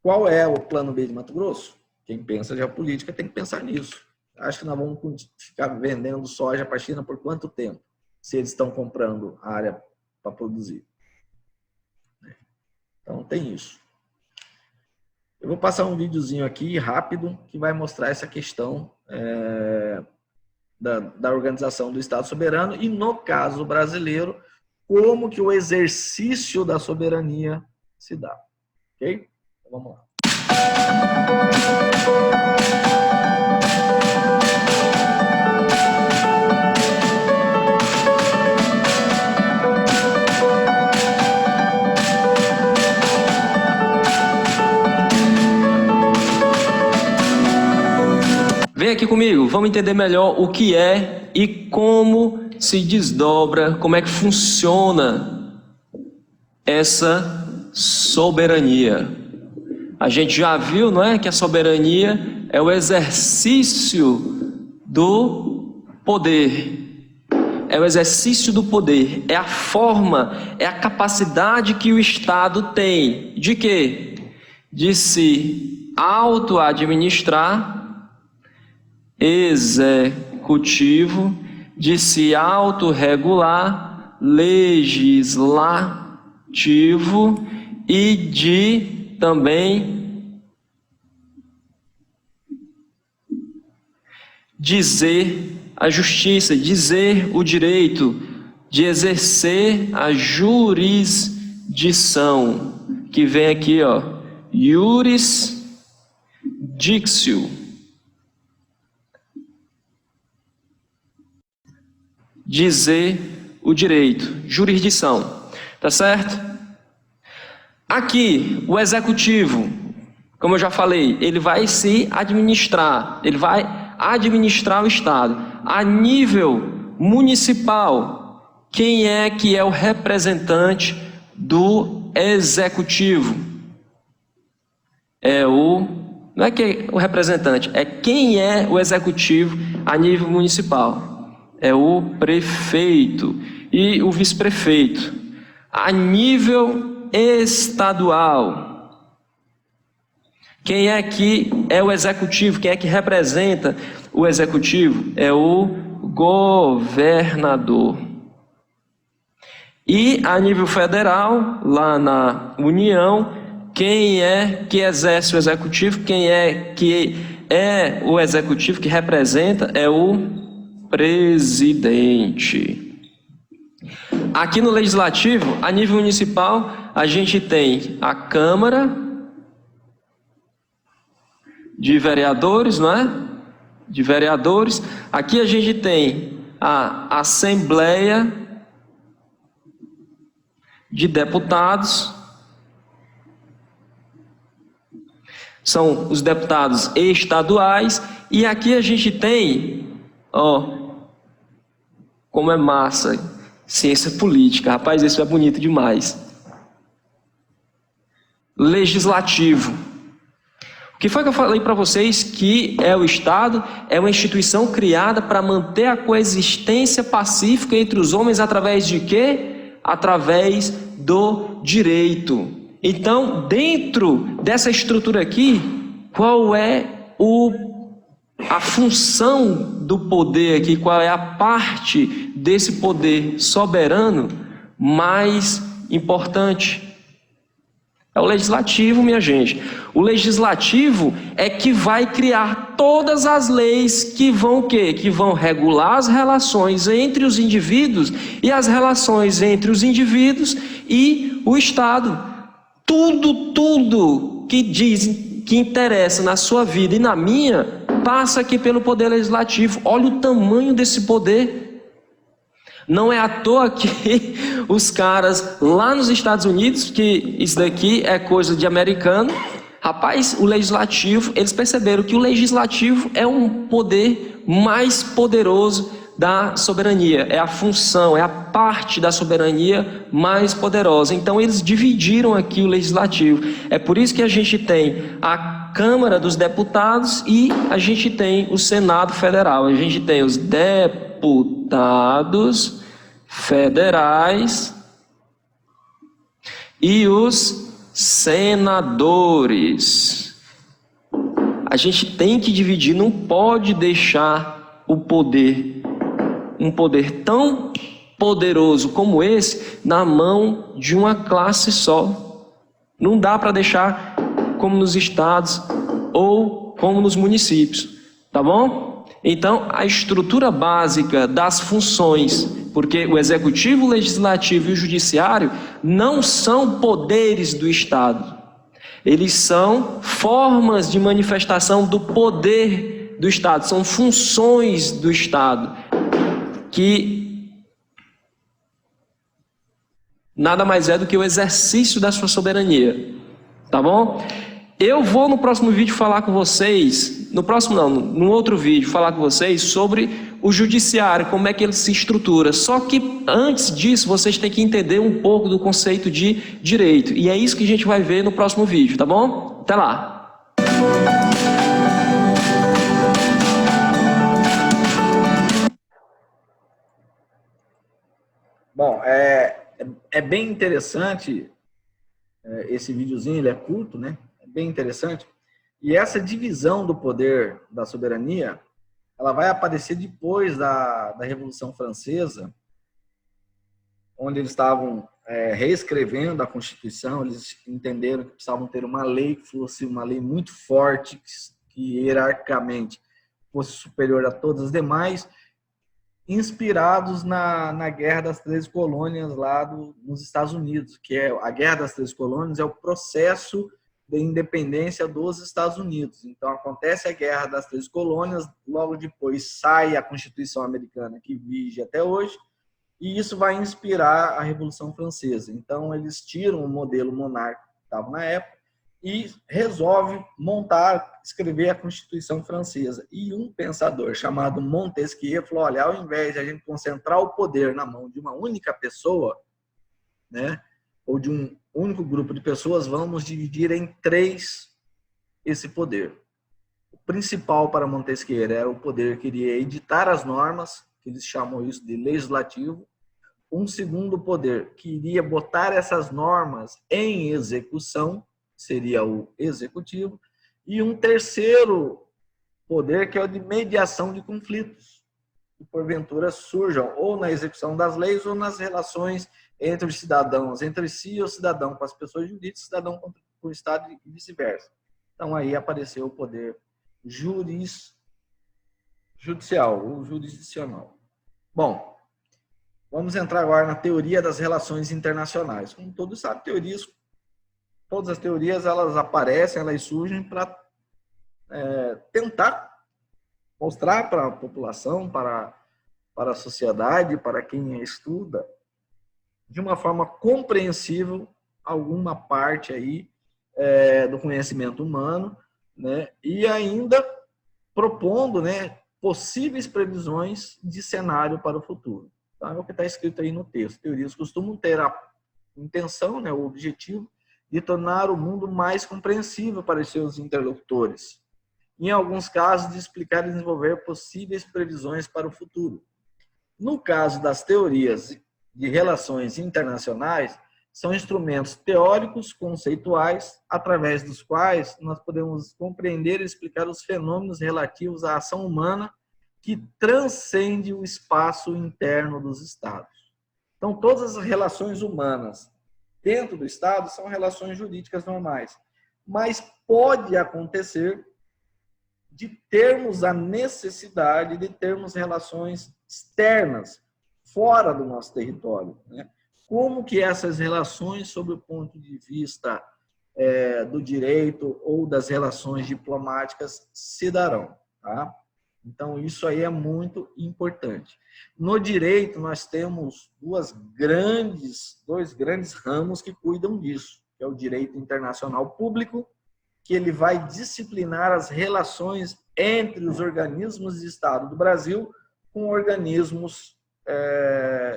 Qual é o plano B de Mato Grosso? Quem pensa geopolítica tem que pensar nisso. Acho que nós vamos ficar vendendo soja para a China por quanto tempo? Se eles estão comprando área para produzir. Então, tem isso. Eu vou passar um videozinho aqui, rápido, que vai mostrar essa questão da organização do Estado soberano e, no caso brasileiro, como que o exercício da soberania se dá. Ok? Então, vamos lá. Vem aqui comigo, vamos entender melhor o que é e como se desdobra, como é que funciona essa soberania. A gente já viu, não é, que a soberania é o exercício do poder. É o exercício do poder, é a forma, é a capacidade que o Estado tem de quê? De se auto-administrar, executivo, de se autorregular, legislativo e de também dizer a justiça, dizer o direito, de exercer a jurisdição, que vem aqui, ó, iuris dictio. Dizer o direito, jurisdição, tá certo? Aqui, o executivo, como eu já falei, ele vai se administrar, ele vai administrar o Estado. A nível municipal, quem é que é o representante do executivo? Não é que é o representante, é quem é o executivo a nível municipal. É o prefeito e o vice-prefeito. A nível estadual, quem é que é o executivo? Quem é que representa o executivo? É o governador. E a nível federal, lá na União, quem é que exerce o executivo? Quem é que é o executivo que representa? É o presidente. Aqui no legislativo, a nível municipal, a gente tem a Câmara de Vereadores, não é? De vereadores. Aqui a gente tem a Assembleia de Deputados. São os deputados estaduais. E aqui a gente tem, ó, como é massa, ciência política. Rapaz, isso é bonito demais. Legislativo. O que foi que eu falei para vocês que é o Estado? É uma instituição criada para manter a coexistência pacífica entre os homens através de quê? Através do direito. Então, dentro dessa estrutura aqui, qual é a função do poder aqui? Qual é a parte desse poder soberano mais importante? É o legislativo, minha gente. O legislativo é que vai criar todas as leis que vão o quê? Que vão regular as relações entre os indivíduos e as relações entre os indivíduos e o Estado. Tudo que diz que interessa na sua vida e na minha passa aqui pelo poder legislativo. Olha o tamanho desse poder. Não é à toa que os caras lá nos Estados Unidos, que isso daqui é coisa de americano, rapaz, o legislativo, eles perceberam que o legislativo é um poder mais poderoso da soberania, é a função, é a parte da soberania mais poderosa. Então eles dividiram aqui o legislativo. É por isso que a gente tem a Câmara dos Deputados e a gente tem o Senado Federal. A gente tem os deputados federais e os senadores. A gente tem que dividir, não pode deixar o poder, um poder tão poderoso como esse, na mão de uma classe só. Não dá para deixar como nos estados ou como nos municípios, tá bom? Então, a estrutura básica das funções, porque o executivo, o legislativo e o judiciário não são poderes do Estado. Eles são formas de manifestação do poder do Estado, são funções do Estado, que nada mais é do que o exercício da sua soberania, tá bom? Eu vou no próximo vídeo falar com vocês, no próximo não, num outro vídeo, falar com vocês sobre o judiciário, como é que ele se estrutura. Só que antes disso, vocês têm que entender um pouco do conceito de direito. E é isso que a gente vai ver no próximo vídeo, tá bom? Até lá! Bom, é bem interessante esse videozinho, ele é curto, né? É bem interessante. E essa divisão do poder da soberania, ela vai aparecer depois da Revolução Francesa, onde eles estavam reescrevendo a Constituição. Eles entenderam que precisavam ter uma lei que fosse uma lei muito forte, que hierarquicamente fosse superior a todas as demais, inspirados na Guerra das 13 Colônias lá nos Estados Unidos, que é a Guerra das 13 Colônias, é o processo de independência dos Estados Unidos. Então, acontece a Guerra das 13 Colônias, logo depois sai a Constituição Americana, que vige até hoje, e isso vai inspirar a Revolução Francesa. Então, eles tiram o modelo monárquico que estava na época e resolvem escrever a Constituição Francesa. E um pensador chamado Montesquieu falou, olha, ao invés de a gente concentrar o poder na mão de uma única pessoa, né, ou de um único grupo de pessoas, vamos dividir em 3 esse poder. O principal para Montesquieu era o poder que iria editar as normas, que eles chamam isso de legislativo. Um segundo poder que iria botar essas normas em execução, seria o executivo. E um terceiro poder, que é o de mediação de conflitos, que porventura surjam ou na execução das leis ou nas relações entre os cidadãos, entre si, o cidadão com as pessoas jurídicas, o cidadão com o Estado e vice-versa. Então, aí apareceu o poder judicial, ou jurisdicional. Bom, vamos entrar agora na teoria das relações internacionais. Como todos sabem, todas as teorias elas aparecem, elas surgem para tentar mostrar para a população, para a sociedade, para quem estuda, de uma forma compreensível, alguma parte aí do conhecimento humano, né? E ainda propondo, né, possíveis previsões de cenário para o futuro. Então, é o que está escrito aí no texto. Teorias costumam ter a intenção, né, o objetivo, de tornar o mundo mais compreensível para os seus interlocutores. Em alguns casos, de explicar e desenvolver possíveis previsões para o futuro. No caso das teorias de relações internacionais, são instrumentos teóricos, conceituais, através dos quais nós podemos compreender e explicar os fenômenos relativos à ação humana que transcende o espaço interno dos Estados. Então, todas as relações humanas dentro do Estado são relações jurídicas normais, mas pode acontecer de termos a necessidade de termos relações externas, fora do nosso território, né? Como que essas relações, sob o ponto de vista do direito ou das relações diplomáticas, se darão, tá? Então, isso aí é muito importante. No direito, nós temos dois grandes ramos que cuidam disso, que é o direito internacional público, que ele vai disciplinar as relações entre os organismos de Estado do Brasil com organismos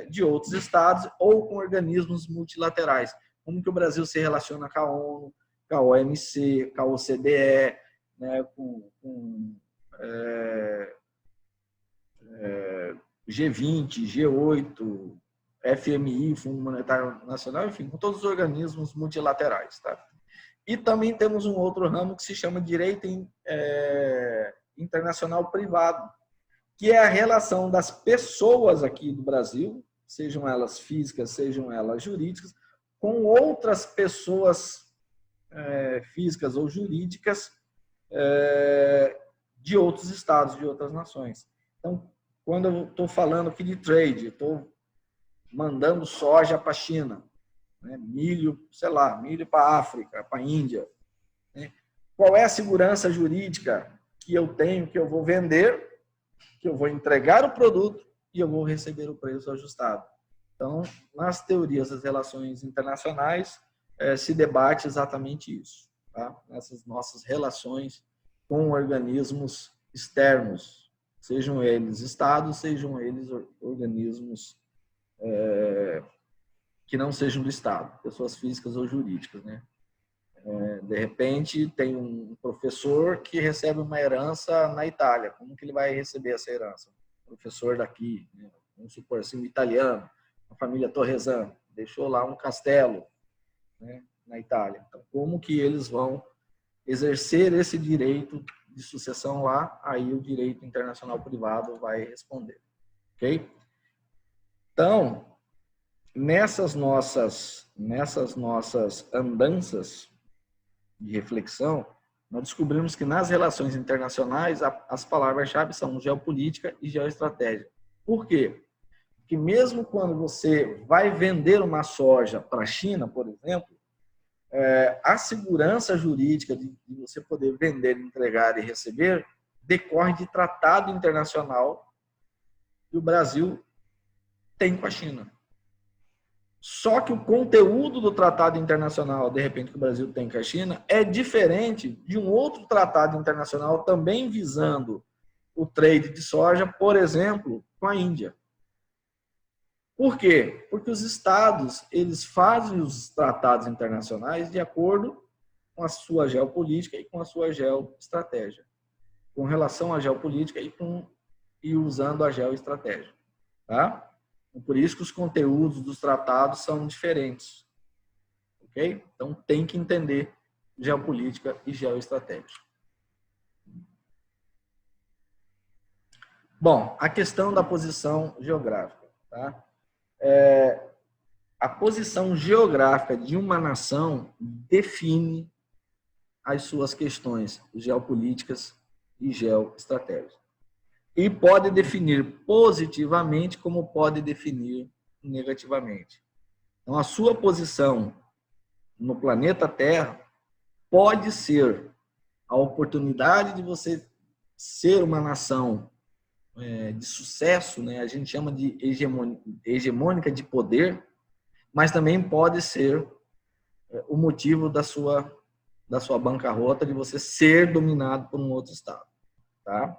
de outros estados ou com organismos multilaterais. Como que o Brasil se relaciona com a ONU, com a OMC, com a OCDE, né, com G20, G8, FMI, Fundo Monetário Nacional, enfim, com todos os organismos multilaterais. Tá? E também temos um outro ramo que se chama direito internacional privado, que é a relação das pessoas aqui do Brasil, sejam elas físicas, sejam elas jurídicas, com outras pessoas físicas ou jurídicas de outros estados, de outras nações. Então, quando eu estou falando aqui de trade, estou mandando soja para a China, né? Milho, sei lá, milho para a África, para a Índia. Né? Qual é a segurança jurídica que eu tenho, que eu vou vender, que eu vou entregar o produto e eu vou receber o preço ajustado? Então, nas teorias das relações internacionais, se debate exatamente isso, tá? Nessas nossas relações com organismos externos, sejam eles estados, sejam eles organismos que não sejam do estado, pessoas físicas ou jurídicas, né? De repente, tem um professor que recebe uma herança na Itália. Como que ele vai receber essa herança? O professor daqui, né? Vamos supor assim, um italiano, a família Torresano, deixou lá um castelo, né, na Itália. Então, como que eles vão exercer esse direito de sucessão lá? Aí o direito internacional privado vai responder. Ok? Então, nessas nossas andanças de reflexão, nós descobrimos que nas relações internacionais as palavras-chave são geopolítica e geoestratégia. Por quê? Porque mesmo quando você vai vender uma soja para a China, por exemplo, a segurança jurídica de você poder vender, entregar e receber decorre de tratado internacional que o Brasil tem com a China. Só que o conteúdo do tratado internacional, de repente, que o Brasil tem com a China, é diferente de um outro tratado internacional também visando o trade de soja, por exemplo, com a Índia. Por quê? Porque os estados, eles fazem os tratados internacionais de acordo com a sua geopolítica e com a sua geoestratégia. Com relação à geopolítica e usando a geoestratégia. Tá? Por isso que os conteúdos dos tratados são diferentes. Ok? Então, tem que entender geopolítica e geoestratégia. Bom, a questão da posição geográfica. Tá? A posição geográfica de uma nação define as suas questões geopolíticas e geoestratégicas. E pode definir positivamente como pode definir negativamente. Então, a sua posição no planeta Terra pode ser a oportunidade de você ser uma nação de sucesso, né? A gente chama de hegemônica de poder, mas também pode ser o motivo da sua bancarrota, de você ser dominado por um outro estado, tá?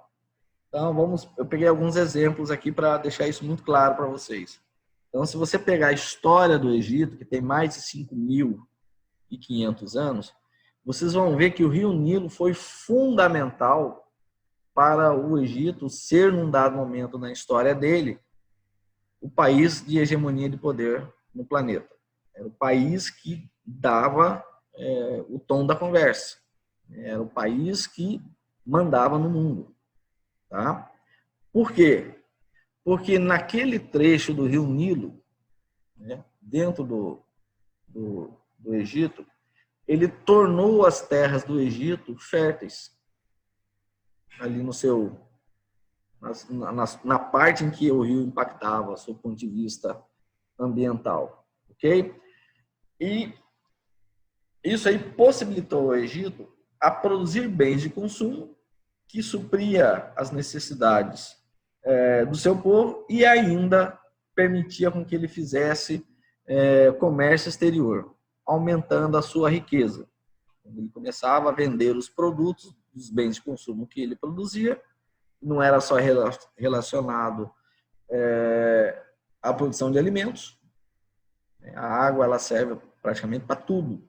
Então, eu peguei alguns exemplos aqui para deixar isso muito claro para vocês. Então, se você pegar a história do Egito, que tem mais de 5.500 anos, vocês vão ver que o Rio Nilo foi fundamental para o Egito ser, num dado momento na história dele, o país de hegemonia de poder no planeta. Era o país que dava o tom da conversa. Era o país que mandava no mundo. Tá? Por quê? Porque naquele trecho do Rio Nilo, né, dentro do Egito, ele tornou as terras do Egito férteis. Ali na parte em que o rio impactava, do ponto de vista ambiental. Ok? E isso aí possibilitou ao Egito a produzir bens de consumo que supria as necessidades do seu povo e ainda permitia com que ele fizesse comércio exterior, aumentando a sua riqueza. Ele começava a vender os produtos dos bens de consumo que ele produzia, não era só relacionado à produção de alimentos. A água ela serve praticamente para tudo,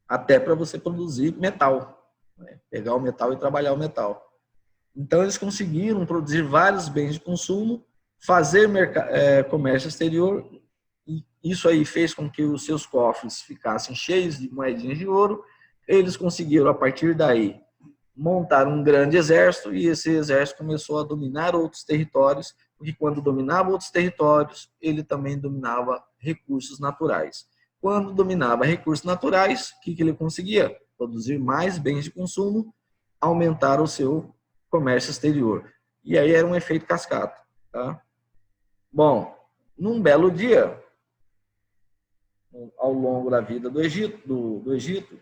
até para você produzir metal, né? Pegar o metal e trabalhar o metal. Então, eles conseguiram produzir vários bens de consumo, fazer comércio exterior, e isso aí fez com que os seus cofres ficassem cheios de moedinhas de ouro, Eles conseguiram, a partir daí, montar um grande exército, e esse exército começou a dominar outros territórios, porque quando dominava outros territórios, ele também dominava recursos naturais. Quando dominava recursos naturais, o que ele conseguia? Produzir mais bens de consumo, aumentar o seu comércio exterior. E aí era um efeito cascata. Tá? Bom, num belo dia, ao longo da vida do Egito,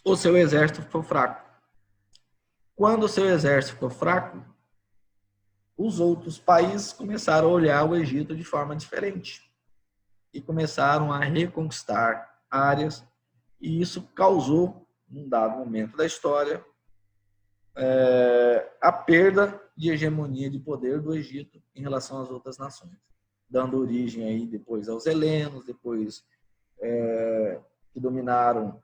o seu exército ficou fraco. Quando o seu exército ficou fraco, os outros países começaram a olhar o Egito de forma diferente e começaram a reconquistar áreas, e isso causou, num dado momento da história, a perda de hegemonia de poder do Egito em relação às outras nações, dando origem aí depois aos helenos, depois que dominaram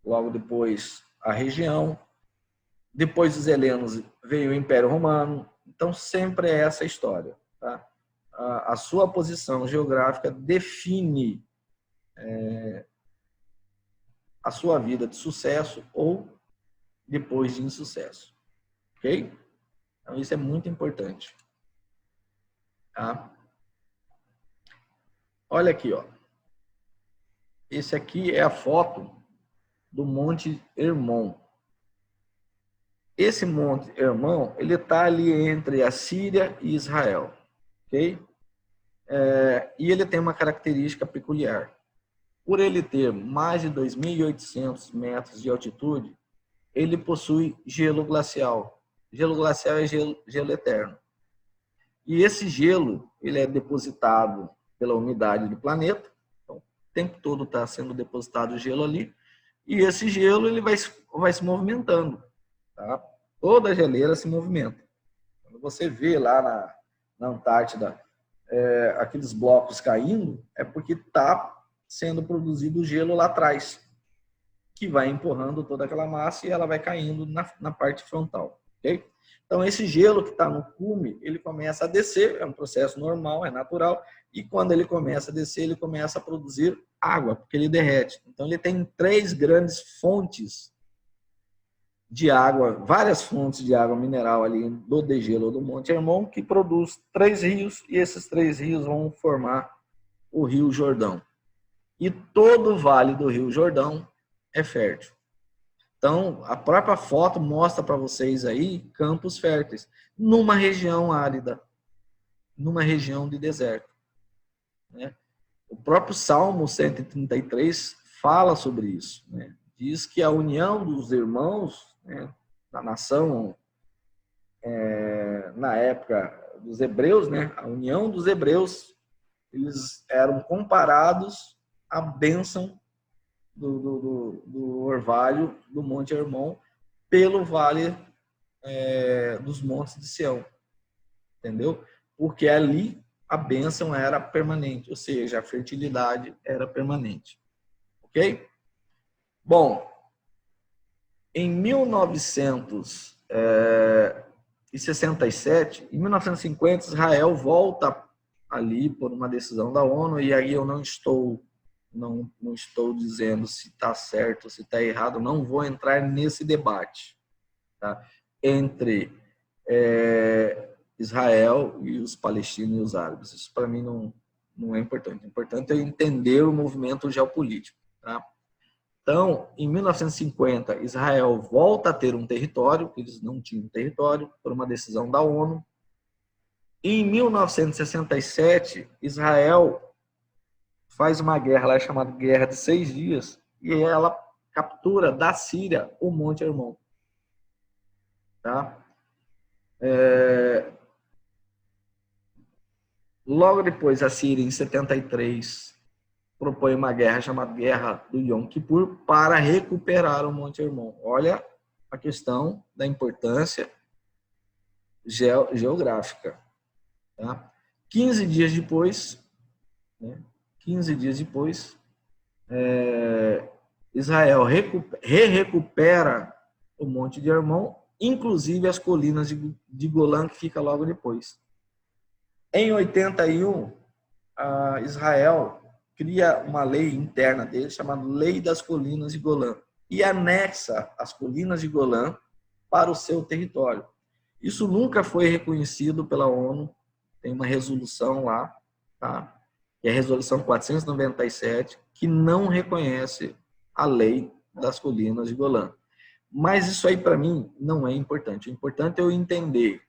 logo depois a região. Depois dos helenos veio o Império Romano. Então sempre é essa história. Tá? A sua posição geográfica define a sua vida de sucesso ou depois de insucesso. Ok? Então isso é muito importante. Tá? Olha aqui, ó. Esse aqui é a foto do Monte Hermon. Esse Monte Hermon, ele está ali entre a Síria e Israel, ok? E ele tem uma característica peculiar. Por ele ter mais de 2.800 metros de altitude, ele possui gelo glacial. Gelo glacial é gelo eterno. E esse gelo, ele é depositado pela umidade do planeta. Então, o tempo todo está sendo depositado gelo ali. E esse gelo ele vai se movimentando. Tá? Toda a geleira se movimenta. Quando você vê lá na Antártida aqueles blocos caindo, é porque está sendo produzido gelo lá atrás, que vai empurrando toda aquela massa e ela vai caindo na parte frontal. Okay? Então, esse gelo que está no cume, ele começa a descer, é um processo normal, é natural, e quando ele começa a descer, ele começa a produzir água, porque ele derrete. Então, ele tem 3 grandes fontes de água, várias fontes de água mineral ali do degelo do Monte Hermon, que produz 3 rios, e esses 3 rios vão formar o Rio Jordão. E todo o vale do Rio Jordão é fértil. Então, a própria foto mostra para vocês aí campos férteis, numa região árida, numa região de deserto. Né? O próprio Salmo 133 fala sobre isso. Né? Diz que a união dos irmãos, né, da nação, na época dos hebreus, né, a união dos hebreus, eles eram comparados à bênção do orvalho do Monte Hermon pelo vale dos montes de Sião, entendeu? Porque ali a bênção era permanente, ou seja, a fertilidade era permanente, ok? Bom, em 1967, em 1950, Israel volta ali por uma decisão da ONU, e aí eu não estou dizendo se está certo, se está errado, não vou entrar nesse debate, tá? Entre Israel e os palestinos e os árabes. Isso para mim não é importante. O importante é entender o movimento geopolítico. Tá? Então, em 1950, Israel volta a ter um território, eles não tinham território, por uma decisão da ONU. Em 1967, Israel faz uma guerra lá chamada Guerra de 6 Dias, e ela captura da Síria o Monte Hermon. Tá? Logo depois, a Síria, em 73, propõe uma guerra chamada Guerra do Yom Kippur para recuperar o Monte Hermon. Olha a questão da importância geográfica. Tá? 15 dias depois, Israel recupera o Monte de Hermon, inclusive as colinas de Golã, que fica logo depois. Em 81, Israel cria uma lei interna dele chamada Lei das Colinas de Golã e anexa as Colinas de Golã para o seu território. Isso nunca foi reconhecido pela ONU, tem uma resolução lá, tá? Que é a resolução 497, que não reconhece a lei das Colinas de Golã. Mas isso aí, para mim, não é importante. O importante é eu entender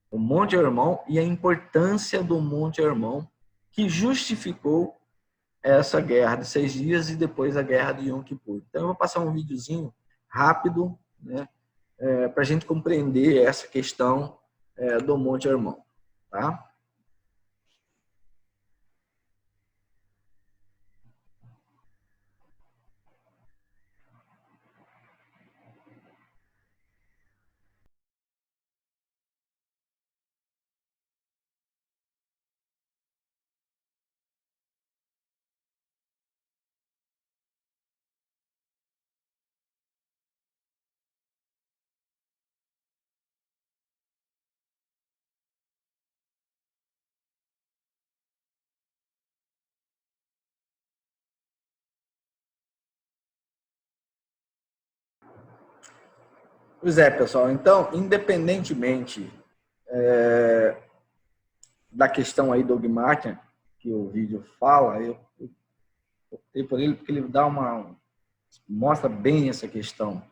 o Monte Hermon e a importância do Monte Hermon, que justificou essa guerra de 6 dias e depois a guerra de Yom Kippur. Então, eu vou passar um videozinho rápido, né, para a gente compreender essa questão do Monte Hermon, tá? Pois é, pessoal. Então, independentemente da questão aí dogmática que o vídeo fala, eu optei por ele porque ele dá mostra bem essa questão,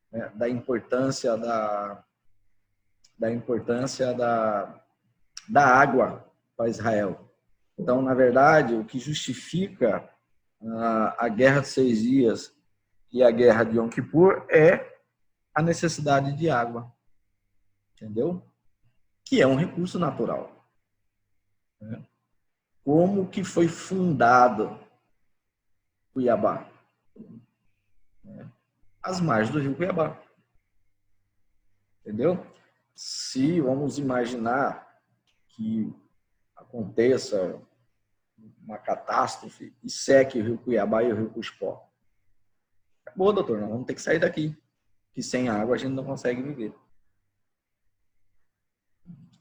né, da importância da água para Israel. Então, na verdade, o que justifica a guerra de 6 dias e a guerra de Yom Kippur é a necessidade de água, entendeu? Que é um recurso natural. Né? Como que foi fundado Cuiabá? Às margens do rio Cuiabá. Entendeu? Se vamos imaginar que aconteça uma catástrofe e seque o rio Cuiabá e o rio Cuspó. Acabou, doutor, nós vamos ter que sair daqui. Que sem água a gente não consegue viver.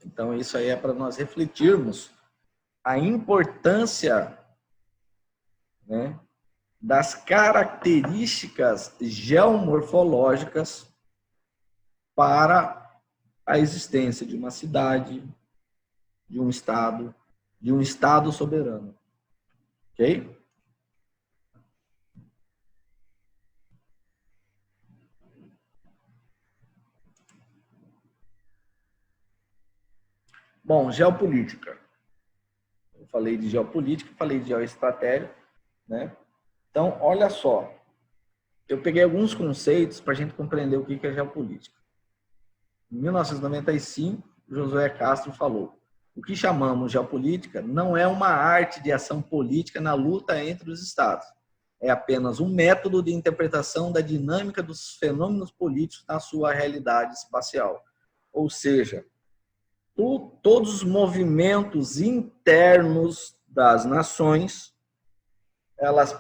Então, isso aí é para nós refletirmos a importância, né, das características geomorfológicas para a existência de uma cidade, de um estado soberano. Ok? Bom, geopolítica. Eu falei de geopolítica, falei de geoestratégia, né? Então, olha só. Eu peguei alguns conceitos para a gente compreender o que é geopolítica. Em 1995, Josué Castro falou: o que chamamos de geopolítica não é uma arte de ação política na luta entre os estados. É apenas um método de interpretação da dinâmica dos fenômenos políticos na sua realidade espacial. Ou seja, todos os movimentos internos das nações, elas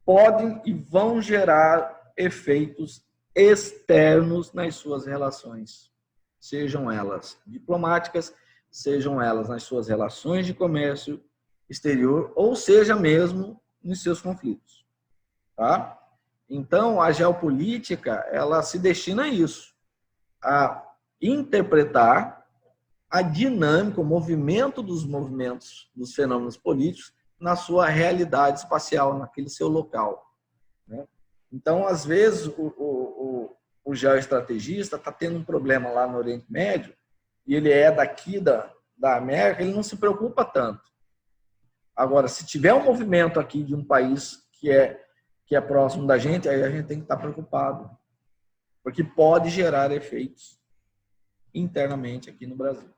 podem e vão gerar efeitos externos nas suas relações, sejam elas diplomáticas, sejam elas nas suas relações de comércio exterior, ou seja mesmo nos seus conflitos. Tá? Então, a geopolítica, ela se destina a isso, a interpretar a dinâmica, o movimento dos fenômenos políticos na sua realidade espacial, naquele seu local. Né? Então, às vezes, o geoestrategista está tendo um problema lá no Oriente Médio e ele é daqui da América, ele não se preocupa tanto. Agora, se tiver um movimento aqui de um país que é próximo da gente, aí a gente tem que estar preocupado, porque pode gerar efeitos internamente aqui no Brasil.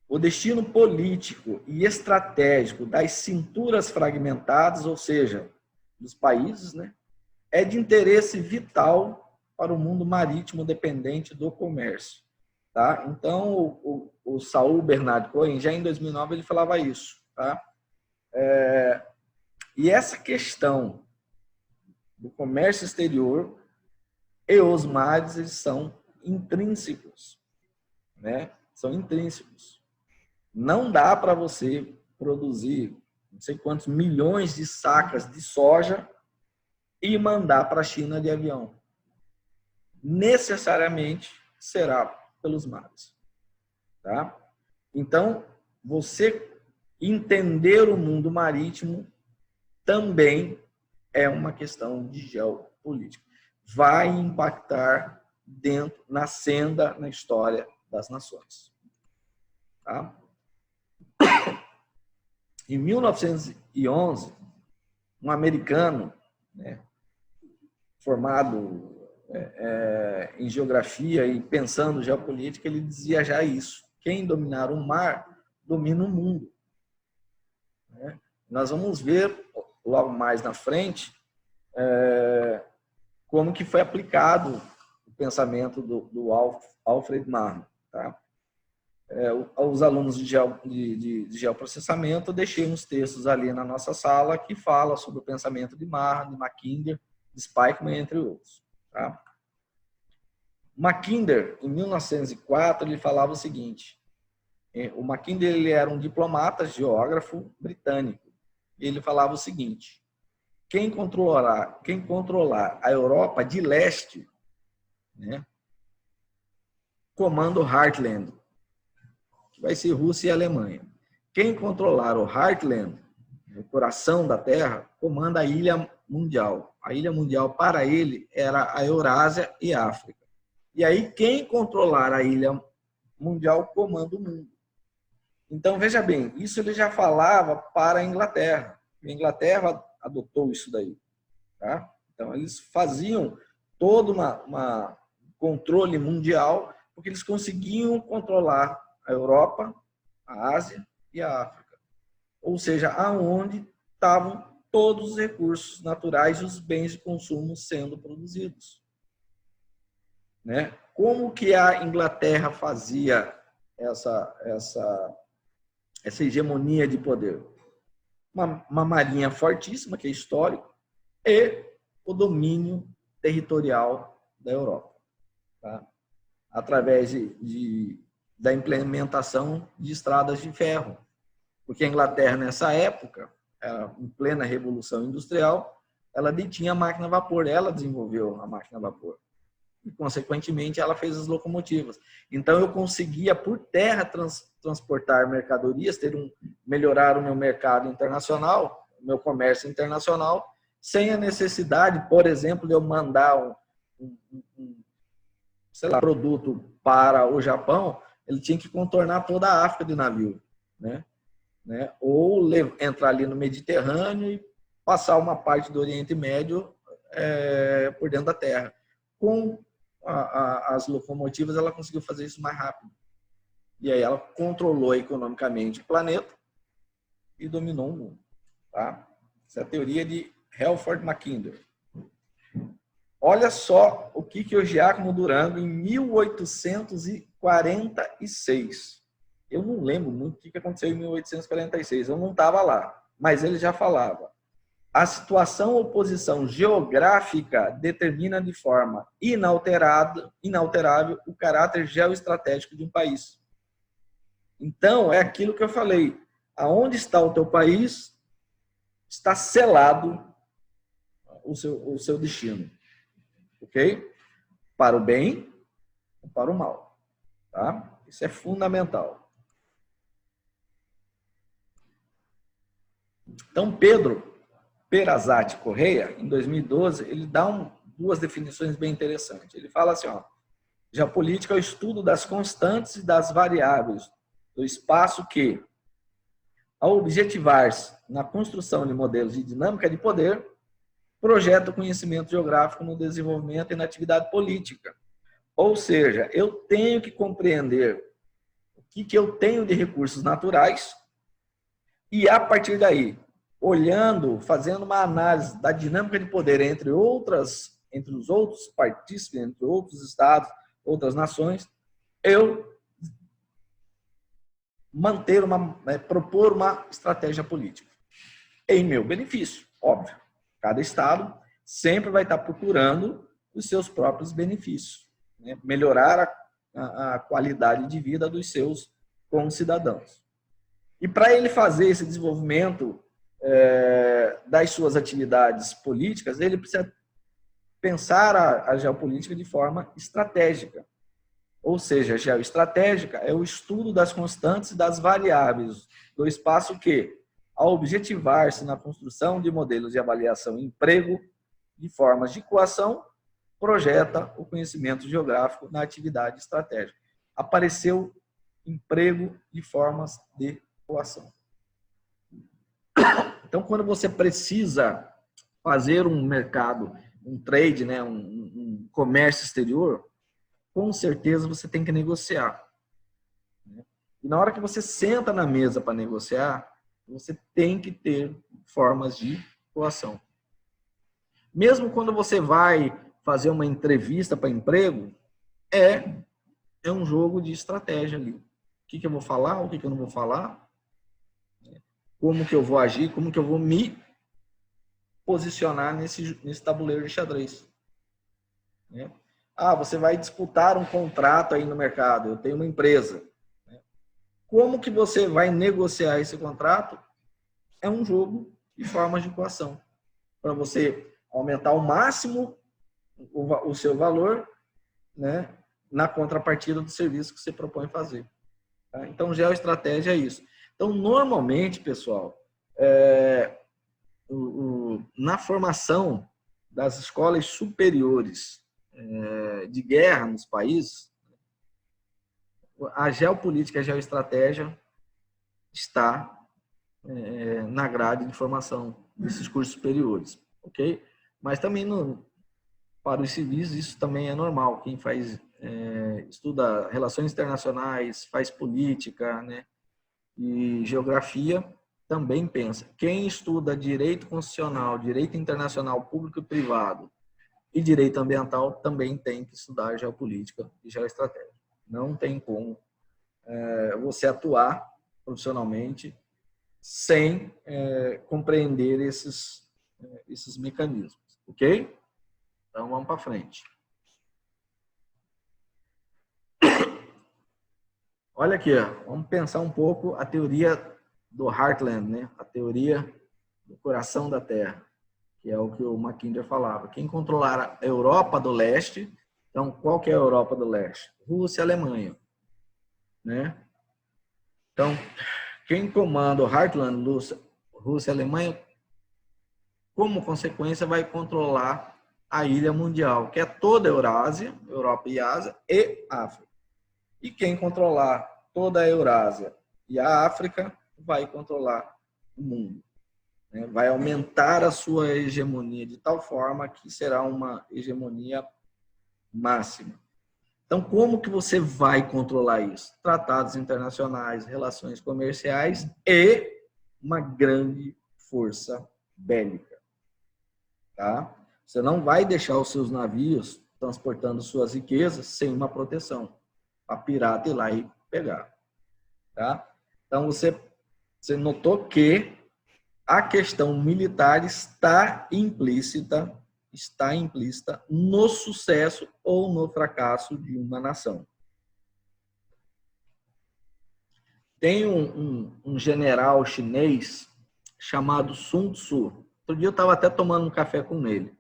O destino político e estratégico das cinturas fragmentadas, ou seja, dos países, né, é de interesse vital para o mundo marítimo dependente do comércio. Tá? Então, o Saul Bernard Cohen, já em 2009, ele falava isso. Tá? E essa questão do comércio exterior e os mares, eles são intrínsecos. Né? São intrínsecos. Não dá para você produzir não sei quantos milhões de sacas de soja e mandar para a China de avião. Necessariamente será pelos mares. Tá? Então, você entender o mundo marítimo também é uma questão de geopolítica. Vai impactar na senda, na história das nações. Tá? Em 1911, um americano, né, formado em geografia e pensando geopolítica, ele dizia já isso: quem dominar o mar, domina o mundo. Né? Nós vamos ver logo mais na frente como que foi aplicado o pensamento do Alfred Marr. Tá? Os alunos de geoprocessamento, eu deixei uns textos ali na nossa sala que fala sobre o pensamento de Marr, de Mackinder, de Spykman, entre outros. Tá? Mackinder, em 1904, ele falava o seguinte: o Mackinder, ele era um diplomata, geógrafo britânico. Ele falava o seguinte: quem controlar a Europa de leste, né, comanda o Heartland, que vai ser Rússia e Alemanha. Quem controlar o Heartland, o coração da Terra, comanda a ilha mundial. A ilha mundial, para ele, era a Eurásia e a África. E aí, quem controlar a ilha mundial, comanda o mundo. Então, veja bem, isso ele já falava para a Inglaterra. A Inglaterra adotou isso daí. Tá? Então, eles faziam todo um controle mundial, porque eles conseguiam controlar a Europa, a Ásia e a África. Ou seja, aonde estavam todos os recursos naturais e os bens de consumo sendo produzidos. Né? Como que a Inglaterra fazia essa hegemonia de poder? Uma marinha fortíssima, que é histórico, e o domínio territorial da Europa. Tá? Através da implementação de estradas de ferro. Porque a Inglaterra, nessa época, em plena Revolução Industrial, ela detinha a máquina a vapor, ela desenvolveu a máquina a vapor. E, consequentemente, ela fez as locomotivas. Então, eu conseguia, por terra, transportar mercadorias, melhorar o meu mercado internacional, o meu comércio internacional, sem a necessidade, por exemplo, de eu mandar produto para o Japão, ele tinha que contornar toda a África de navio, né? Ou entrar ali no Mediterrâneo e passar uma parte do Oriente Médio por dentro da terra. Com as locomotivas, ela conseguiu fazer isso mais rápido. E aí ela controlou economicamente o planeta e dominou o mundo. Tá? Essa é a teoria de Halford Mackinder. Olha só o que o Giacomo Durango, em 1846, eu não lembro muito o que aconteceu em 1846, eu não estava lá, mas ele já falava: a situação ou posição geográfica determina de forma inalterável o caráter geoestratégico de um país. Então, é aquilo que eu falei: aonde está o teu país, está selado o seu destino. Ok? Para o bem ou para o mal. Tá? Isso é fundamental. Então, Pedro Perazati Correia, em 2012, ele dá duas definições bem interessantes. Ele fala assim: geopolítica é o estudo das constantes e das variáveis do espaço que, ao objetivar-se na construção de modelos de dinâmica de poder, projeta o conhecimento geográfico no desenvolvimento e na atividade política. Ou seja, eu tenho que compreender o que eu tenho de recursos naturais e, a partir daí, fazendo uma análise da dinâmica de poder entre os outros partícipes, entre outros estados, outras nações, eu propor uma estratégia política em meu benefício, óbvio. Cada estado sempre vai estar procurando os seus próprios benefícios, né? Melhorar a qualidade de vida dos seus concidadãos. E para ele fazer esse desenvolvimento das suas atividades políticas, ele precisa pensar a geopolítica de forma estratégica. Ou seja, a geoestratégica é o estudo das constantes e das variáveis do espaço que, ao objetivar-se na construção de modelos de avaliação e emprego de formas de coação, projeta o conhecimento geográfico na atividade estratégica. Apareceu emprego de formas de coação. Então, quando você precisa fazer um mercado, um trade, né, um comércio exterior, com certeza você tem que negociar. E na hora que você senta na mesa para negociar, você tem que ter formas de coação. Mesmo quando você vai fazer uma entrevista para emprego, é um jogo de estratégia ali. O que eu vou falar, o que eu não vou falar, como que eu vou agir, como que eu vou me posicionar nesse tabuleiro de xadrez. Você vai disputar um contrato aí no mercado, eu tenho uma empresa. Como que você vai negociar esse contrato? É um jogo de formas de coação. Para você aumentar ao máximo o seu valor, né, na contrapartida do serviço que você propõe fazer. Tá? Então, geoestratégia é isso. Então, normalmente, pessoal, na formação das escolas superiores de guerra nos países, a geopolítica e a geoestratégia está na grade de formação desses cursos superiores, ok? Mas também para os civis isso também é normal. Quem faz estuda relações internacionais, faz política, né, e geografia também pensa. Quem estuda direito constitucional, direito internacional público e privado e direito ambiental também tem que estudar geopolítica e geoestratégia. Não tem como você atuar profissionalmente sem compreender esses mecanismos, ok? Então, vamos para frente. Olha aqui, ó, vamos pensar um pouco a teoria do Heartland, né? A teoria do coração da Terra, que é o que o Mackinder falava. Quem controlar a Europa do Leste, então, qual que é a Europa do Leste? Rússia e Alemanha, né? Então, quem comanda o Heartland, Rússia e Alemanha, como consequência, vai controlar a ilha mundial, que é toda a Eurásia, Europa e Ásia, e África. E quem controlar toda a Eurásia e a África vai controlar o mundo. Né? Vai aumentar a sua hegemonia de tal forma que será uma hegemonia máxima. Então, como que você vai controlar isso? Tratados internacionais, relações comerciais e uma grande força bélica. Tá? Você não vai deixar os seus navios transportando suas riquezas sem uma proteção, para pirata ir lá e pegar. Tá? Então, você notou que a questão militar está implícita no sucesso ou no fracasso de uma nação. Tem um general chinês chamado Sun Tzu. Outro dia eu estava até tomando um café com ele.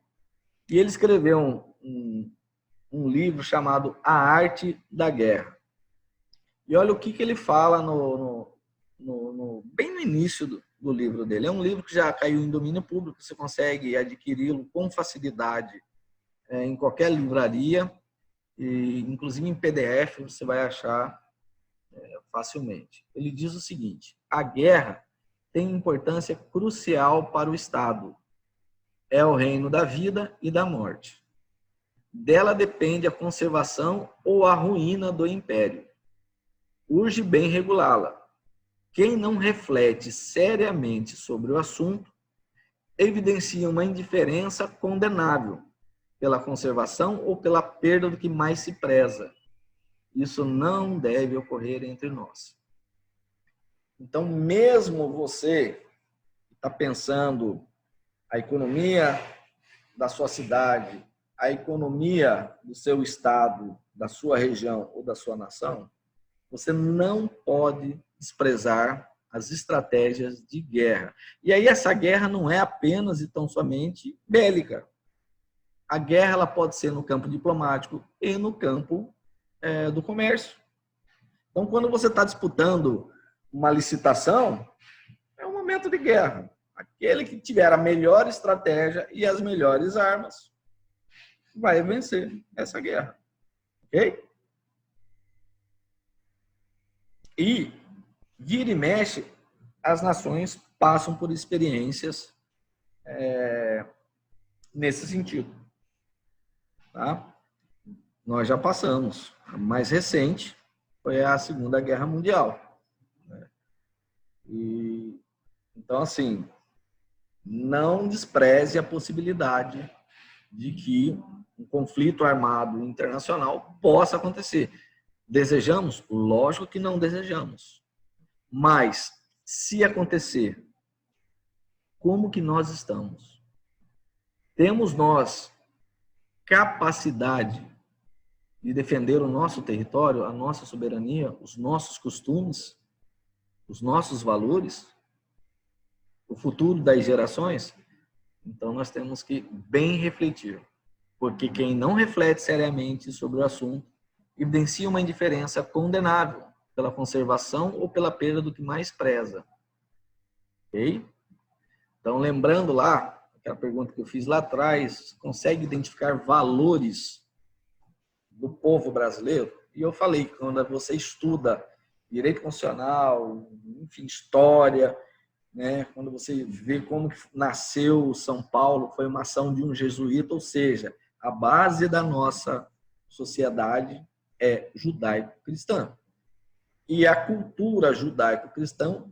E ele escreveu um livro chamado A Arte da Guerra. E olha o que ele fala bem no início do livro dele. É um livro que já caiu em domínio público, você consegue adquiri-lo com facilidade em qualquer livraria, e inclusive em PDF você vai achar facilmente. Ele diz o seguinte: a guerra tem importância crucial para o Estado. É o reino da vida e da morte. Dela depende a conservação ou a ruína do império. Urge bem regulá-la. Quem não reflete seriamente sobre o assunto evidencia uma indiferença condenável pela conservação ou pela perda do que mais se preza. Isso não deve ocorrer entre nós. Então, mesmo você está pensando a economia da sua cidade, a economia do seu estado, da sua região ou da sua nação, você não pode desprezar as estratégias de guerra. E aí essa guerra não é apenas e tão somente bélica. A guerra ela pode ser no campo diplomático e no campo do comércio. Então, quando você está disputando uma licitação, é um momento de guerra. Aquele que tiver a melhor estratégia e as melhores armas vai vencer essa guerra. Ok? E, vira e mexe, as nações passam por experiências nesse sentido. Tá? Nós já passamos. A mais recente foi a Segunda Guerra Mundial. E, então, assim, não despreze a possibilidade de que um conflito armado internacional possa acontecer. Desejamos? Lógico que não desejamos. Mas, se acontecer, como que nós estamos? Temos nós capacidade de defender o nosso território, a nossa soberania, os nossos costumes, os nossos valores, o futuro das gerações? Então, nós temos que bem refletir. Porque quem não reflete seriamente sobre o assunto evidencia uma indiferença condenável pela conservação ou pela perda do que mais preza. Ok? Então, lembrando lá, aquela pergunta que eu fiz lá atrás, consegue identificar valores do povo brasileiro? E eu falei que quando você estuda direito constitucional, enfim, história, né, quando você vê como nasceu São Paulo, foi uma ação de um jesuíta, ou seja, a base da nossa sociedade é judaico-cristã. E a cultura judaico-cristã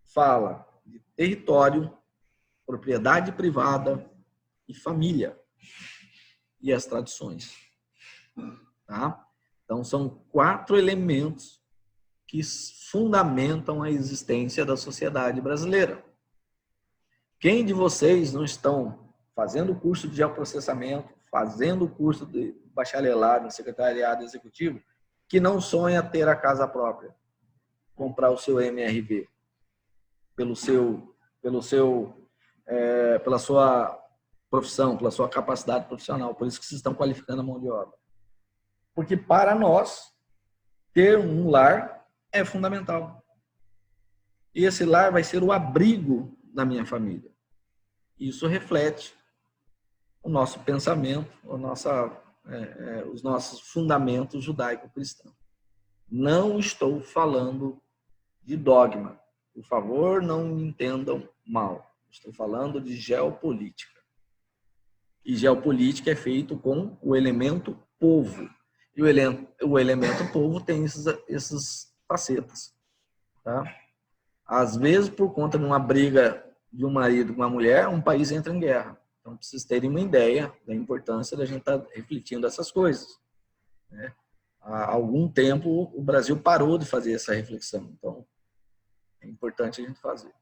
fala de território, propriedade privada e família. E as tradições. Tá? Então, são 4 elementos que fundamentam a existência da sociedade brasileira. Quem de vocês não estão fazendo o curso de geoprocessamento, fazendo o curso de bacharelado em secretariado executivo, que não sonha ter a casa própria, comprar o seu MRV, pela sua profissão, pela sua capacidade profissional, por isso que vocês estão qualificando a mão de obra. Porque para nós, ter um lar é fundamental. E esse lar vai ser o abrigo da minha família. Isso reflete o nosso pensamento, os nossos fundamentos judaico-cristãos. Não estou falando de dogma. Por favor, não me entendam mal. Estou falando de geopolítica. E geopolítica é feito com o elemento povo. E o elemento povo tem essas facetas. Tá? Às vezes, por conta de uma briga de um marido com uma mulher, um país entra em guerra. Então, para vocês terem uma ideia da importância da gente estar refletindo essas coisas. Né? Há algum tempo, o Brasil parou de fazer essa reflexão. Então, é importante a gente fazer.